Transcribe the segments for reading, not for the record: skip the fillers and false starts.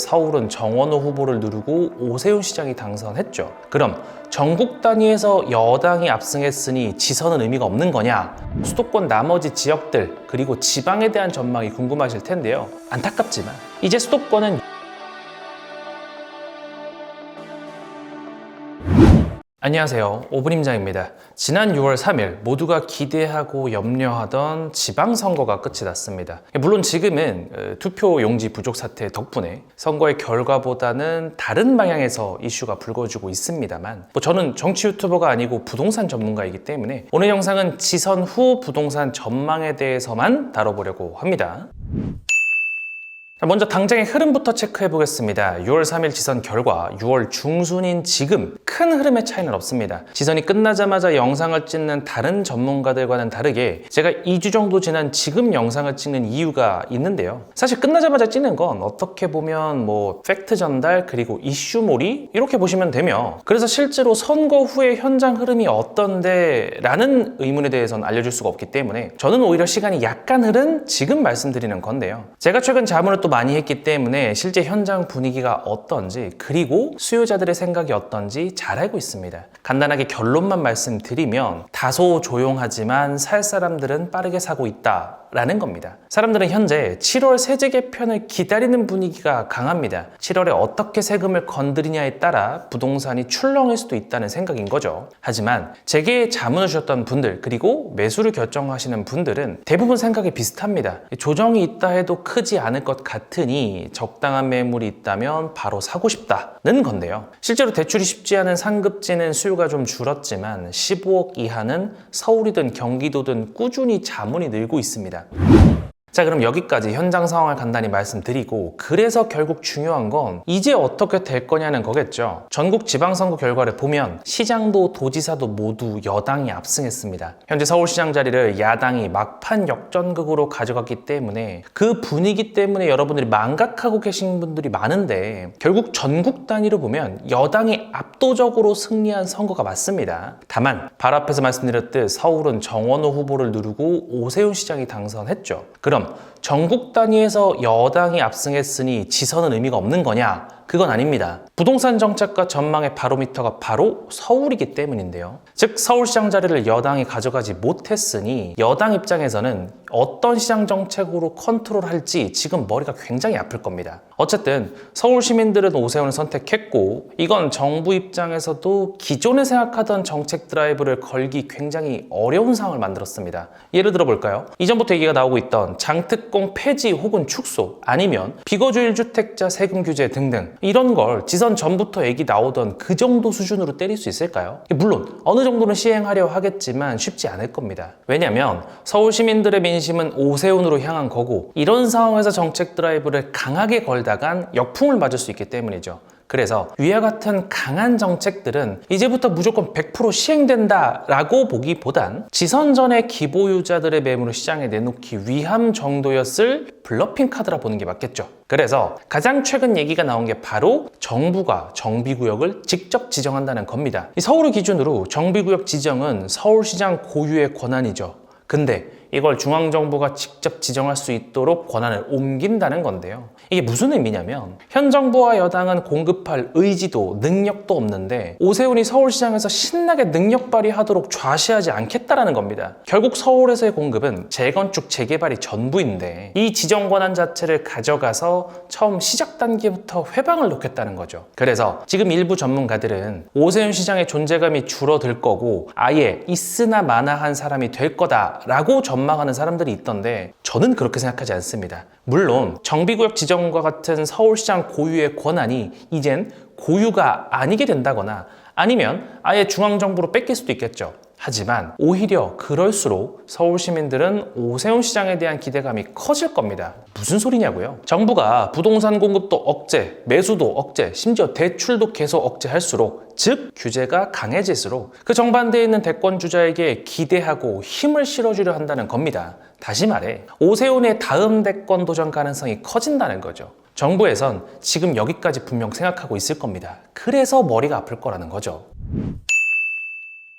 서울은 정원호 후보를 누르고 오세훈 시장이 당선했죠. 그럼 전국 단위에서 여당이 압승했으니 지선은 의미가 없는 거냐? 수도권 나머지 지역들 그리고 지방에 대한 전망이 궁금하실 텐데요. 안타깝지만 이제 수도권은 안녕하세요, 오분임장입니다. 지난 6월 3일 모두가 기대하고 염려하던 지방선거가 끝이 났습니다. 물론 지금은 투표 용지 부족 사태 덕분에 선거의 결과보다는 다른 방향에서 이슈가 불거지고 있습니다만 저는 정치 유튜버가 아니고 부동산 전문가이기 때문에 오늘 영상은 지선 후 부동산 전망에 대해서만 다뤄보려고 합니다. 먼저 당장의 흐름부터 체크해 보겠습니다. 6월 3일 지선 결과 6월 중순인 지금 큰 흐름의 차이는 없습니다. 지선이 끝나자마자 영상을 찍는 다른 전문가들과는 다르게 제가 2주 정도 지난 지금 영상을 찍는 이유가 있는데요. 사실 끝나자마자 찍는 건 어떻게 보면 팩트 전달 그리고 이슈몰이 이렇게 보시면 되며, 그래서 실제로 선거 후의 현장 흐름이 어떤데 라는 의문에 대해서는 알려줄 수가 없기 때문에 저는 오히려 시간이 약간 흐른 지금 말씀드리는 건데요. 제가 최근 자문을 또 많이 했기 때문에 실제 현장 분위기가 어떤지 그리고 수요자들의 생각이 어떤지 잘 알고 있습니다. 간단하게 결론만 말씀드리면 다소 조용하지만 살 사람들은 빠르게 사고 있다 라는 겁니다. 사람들은 현재 7월 세제 개편을 기다리는 분위기가 강합니다. 7월에 어떻게 세금을 건드리냐에 따라 부동산이 출렁일 수도 있다는 생각인 거죠. 하지만 제게 자문을 주셨던 분들 그리고 매수를 결정하시는 분들은 대부분 생각이 비슷합니다. 조정이 있다 해도 크지 않을 것 같으니 적당한 매물이 있다면 바로 사고 싶다는 건데요. 실제로 대출이 쉽지 않은 상급지는 수요가 좀 줄었지만 15억 이하는 서울이든 경기도든 꾸준히 자문이 늘고 있습니다. 자, 그럼 여기까지 현장 상황을 간단히 말씀드리고, 그래서 결국 중요한 건 이제 어떻게 될 거냐는 거겠죠. 전국 지방선거 결과를 보면 시장도 도지사도 모두 여당이 압승했습니다. 현재 서울시장 자리를 야당이 막판 역전극으로 가져갔기 때문에 그 분위기 때문에 여러분들이 망각하고 계신 분들이 많은데, 결국 전국 단위로 보면 여당이 압도적으로 승리한 선거가 맞습니다. 다만 바로 앞에서 말씀드렸듯 서울은 정원호 후보를 누르고 오세훈 시장이 당선했죠. 그럼 전국 단위에서 여당이 압승했으니 지선은 의미가 없는 거냐? 그건 아닙니다. 부동산 정책과 전망의 바로미터가 바로 서울이기 때문인데요. 즉 서울시장 자리를 여당이 가져가지 못했으니 여당 입장에서는 어떤 시장 정책으로 컨트롤할지 지금 머리가 굉장히 아플 겁니다. 어쨌든 서울 시민들은 오세훈을 선택했고, 이건 정부 입장에서도 기존에 생각하던 정책 드라이브를 걸기 굉장히 어려운 상황을 만들었습니다. 예를 들어 볼까요? 이전부터 얘기가 나오고 있던 장특공 폐지 혹은 축소, 아니면 비거주 1주택자 세금 규제 등등, 이런 걸 지선 전부터 얘기 나오던 그 정도 수준으로 때릴 수 있을까요? 물론 어느 정도는 시행하려 하겠지만 쉽지 않을 겁니다. 왜냐면 서울 시민들의 민심은 오세훈으로 향한 거고, 이런 상황에서 정책 드라이브를 강하게 걸다간 역풍을 맞을 수 있기 때문이죠. 그래서 위와 같은 강한 정책들은 이제부터 무조건 100% 시행된다라고 보기보단 지선 전에 기보유자들의 매물을 시장에 내놓기 위함 정도였을 블러핑 카드라 보는 게 맞겠죠. 그래서 가장 최근 얘기가 나온 게 바로 정부가 정비구역을 직접 지정한다는 겁니다. 서울을 기준으로 정비구역 지정은 서울시장 고유의 권한이죠. 근데 이걸 중앙정부가 직접 지정할 수 있도록 권한을 옮긴다는 건데요. 이게 무슨 의미냐면 현 정부와 여당은 공급할 의지도 능력도 없는데 오세훈이 서울시장에서 신나게 능력 발휘하도록 좌시하지 않겠다라는 겁니다. 결국 서울에서의 공급은 재건축, 재개발이 전부인데 이 지정 권한 자체를 가져가서 처음 시작 단계부터 회방을 놓겠다는 거죠. 그래서 지금 일부 전문가들은 오세훈 시장의 존재감이 줄어들 거고 아예 있으나 마나한 사람이 될 거다라고 전망하는 사람들이 있던데 저는 그렇게 생각하지 않습니다. 물론 정비구역 지정과 같은 서울시장 고유의 권한이 이젠 고유가 아니게 된다거나 아니면 아예 중앙정부로 뺏길 수도 있겠죠. 하지만 오히려 그럴수록 서울 시민들은 오세훈 시장에 대한 기대감이 커질 겁니다. 무슨 소리냐고요? 정부가 부동산 공급도 억제, 매수도 억제, 심지어 대출도 계속 억제할수록, 즉 규제가 강해질수록 그 정반대에 있는 대권 주자에게 기대하고 힘을 실어주려 한다는 겁니다. 다시 말해 오세훈의 다음 대권 도전 가능성이 커진다는 거죠. 정부에선 지금 여기까지 분명 생각하고 있을 겁니다. 그래서 머리가 아플 거라는 거죠.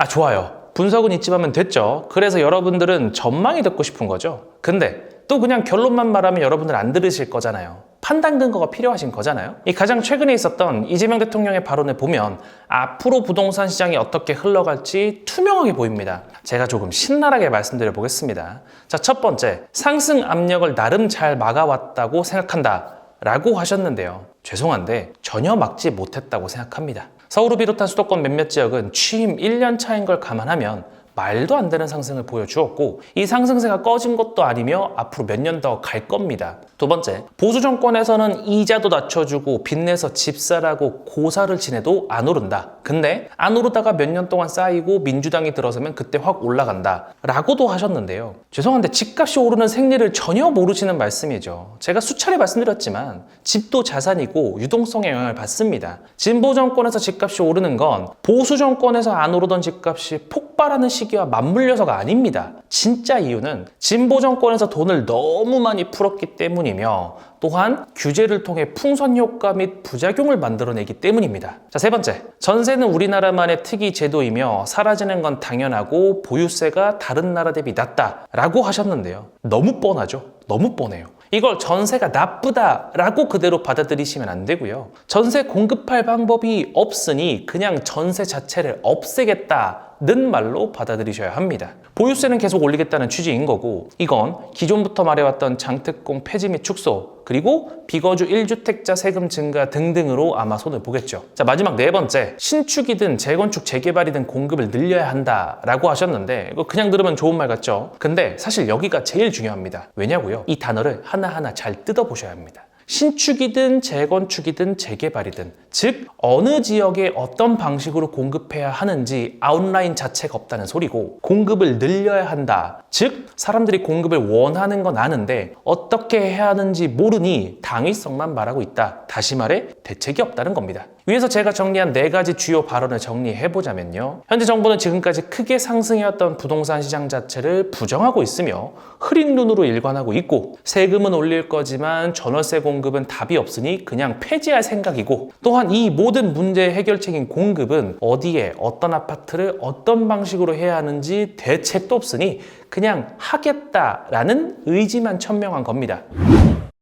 좋아요. 분석은 이쯤 하면 됐죠. 그래서 여러분들은 전망이 듣고 싶은 거죠. 근데 또 그냥 결론만 말하면 여러분들 안 들으실 거잖아요. 판단 근거가 필요하신 거잖아요. 이 가장 최근에 있었던 이재명 대통령의 발언을 보면 앞으로 부동산 시장이 어떻게 흘러갈지 투명하게 보입니다. 제가 조금 신랄하게 말씀드려 보겠습니다. 자, 첫 번째, 상승 압력을 나름 잘 막아왔다고 생각한다 라고 하셨는데요. 죄송한데 전혀 막지 못했다고 생각합니다. 서울을 비롯한 수도권 몇몇 지역은 취임 1년 차인 걸 감안하면 말도 안 되는 상승을 보여주었고 이 상승세가 꺼진 것도 아니며 앞으로 몇 년 더 갈 겁니다. 두 번째, 보수 정권에서는 이자도 낮춰주고 빚내서 집사라고 고사를 지내도 안 오른다. 근데 안 오르다가 몇 년 동안 쌓이고 민주당이 들어서면 그때 확 올라간다 라고도 하셨는데요. 죄송한데 집값이 오르는 생리를 전혀 모르시는 말씀이죠. 제가 수차례 말씀드렸지만 집도 자산이고 유동성에 영향을 받습니다. 진보 정권에서 집값이 오르는 건 보수 정권에서 안 오르던 집값이 폭발하는 시기와 맞물려서가 아닙니다. 진짜 이유는 진보 정권에서 돈을 너무 많이 풀었기 때문이며 또한 규제를 통해 풍선 효과 및 부작용을 만들어내기 때문입니다. 자, 세 번째, 전세는 우리나라만의 특이 제도이며 사라지는 건 당연하고 보유세가 다른 나라 대비 낮다라고 하셨는데요. 너무 뻔하죠? 너무 뻔해요. 이걸 전세가 나쁘다라고 그대로 받아들이시면 안 되고요. 전세 공급할 방법이 없으니 그냥 전세 자체를 없애겠다는 말로 받아들이셔야 합니다. 보유세는 계속 올리겠다는 취지인 거고 이건 기존부터 말해왔던 장특공 폐지 및 축소 그리고 비거주 1주택자 세금 증가 등등으로 아마 손을 보겠죠. 자, 마지막 네 번째, 신축이든 재건축 재개발이든 공급을 늘려야 한다라고 하셨는데 이거 그냥 들으면 좋은 말 같죠? 근데 사실 여기가 제일 중요합니다. 왜냐고요? 이 단어를 하나하나 잘 뜯어보셔야 합니다. 신축이든 재건축이든 재개발이든 즉 어느 지역에 어떤 방식으로 공급해야 하는지 아웃라인 자체가 없다는 소리고 공급을 늘려야 한다. 즉 사람들이 공급을 원하는 건 아는데 어떻게 해야 하는지 모르니 당위성만 말하고 있다. 다시 말해 대책이 없다는 겁니다. 위에서 제가 정리한 네 가지 주요 발언을 정리해보자면요. 현재 정부는 지금까지 크게 상승해왔던 부동산 시장 자체를 부정하고 있으며 흐린 눈으로 일관하고 있고 세금은 올릴 거지만 전월세 공급은 답이 없으니 그냥 폐지할 생각이고 또한 이 모든 문제의 해결책인 공급은 어디에 어떤 아파트를 어떤 방식으로 해야 하는지 대책도 없으니 그냥 하겠다라는 의지만 천명한 겁니다.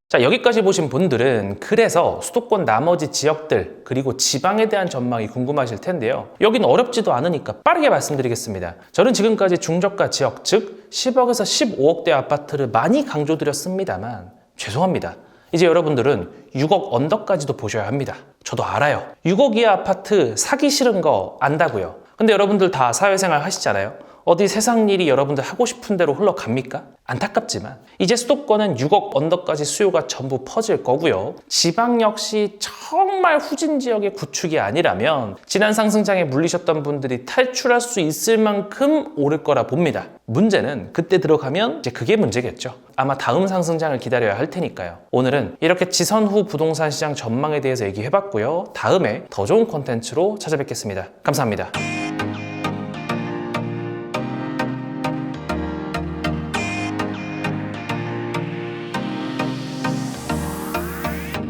자, 여기까지 보신 분들은 그래서 수도권 나머지 지역들 그리고 지방에 대한 전망이 궁금하실 텐데요. 여기는 어렵지도 않으니까 빠르게 말씀드리겠습니다. 저는 지금까지 중저가 지역 즉 10억에서 15억대 아파트를 많이 강조드렸습니다만 죄송합니다. 이제 여러분들은 6억 언더까지도 보셔야 합니다. 저도 알아요. 6억 이하 아파트 사기 싫은 거 안다고요. 근데 여러분들 다 사회생활 하시잖아요. 어디 세상 일이 여러분들 하고 싶은 대로 흘러갑니까? 안타깝지만 이제 수도권은 6억 언더까지 수요가 전부 퍼질 거고요. 지방 역시 정말 후진 지역의 구축이 아니라면 지난 상승장에 물리셨던 분들이 탈출할 수 있을 만큼 오를 거라 봅니다. 문제는 그때 들어가면 이제 그게 문제겠죠. 아마 다음 상승장을 기다려야 할 테니까요. 오늘은 이렇게 지선 후 부동산 시장 전망에 대해서 얘기해봤고요. 다음에 더 좋은 콘텐츠로 찾아뵙겠습니다. 감사합니다.